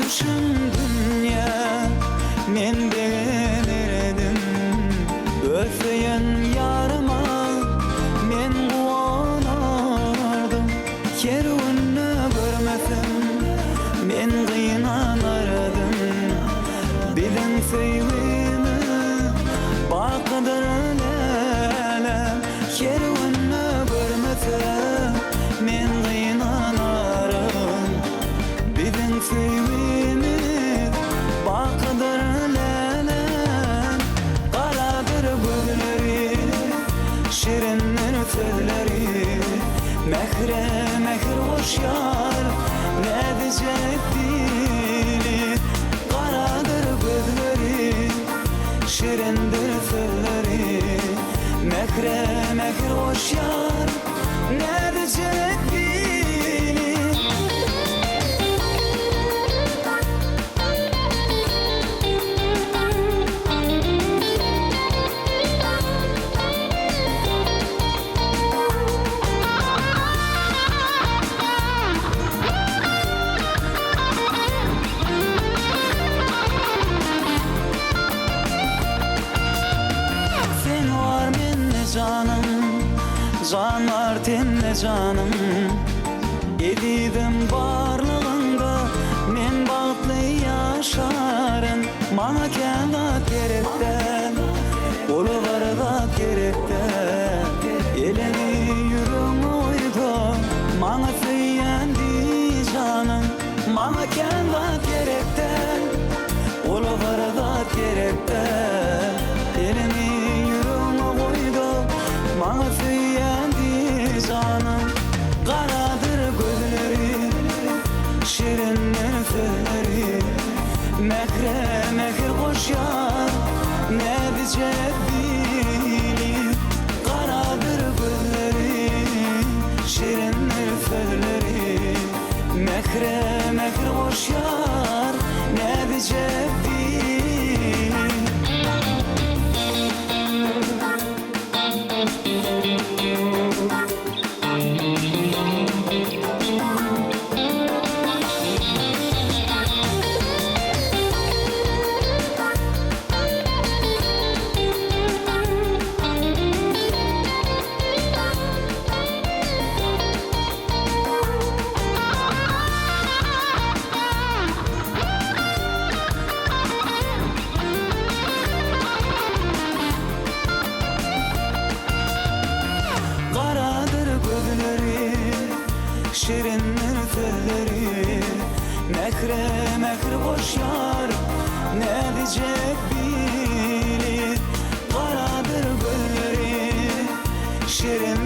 kuşum dünya men beğenirdim. Öfeyen yarıma men kuvonardım. Kervanını görmesem men kıynanardım. Bilen sevimi bakıdır lelem. Kervanını görmesem men kıynanardım. Bilen sevimi bakıdır lelem. Karadır gözleri, şirinler sözleri. Mehre mehir hoşyar, ne diyecek dili. Karadır gözleri, şirindir sözleri. Mehre mehir hoşyar, ne diyecek dili. Canım, can var tenle canım. Edidim barlığında men bağlı yaşarım. Bana kendi gerekten, olu var da gerekten. Elini yürüm oydu, bana söylendi canım. Bana kendi gerekten, olu var da gerekten. Elini bana söylendi canım. Karadır gözleri, şirinler sözleri. Mehre mehir koşar, ne diyecek dili. Karadır gözleri, şirinler sözleri. Mehre mehir koşar, ne diyecek dili. Şirinler sözleri. Mehre mehir boşar, ne diyecek bilir. Karadır gözleri, şirin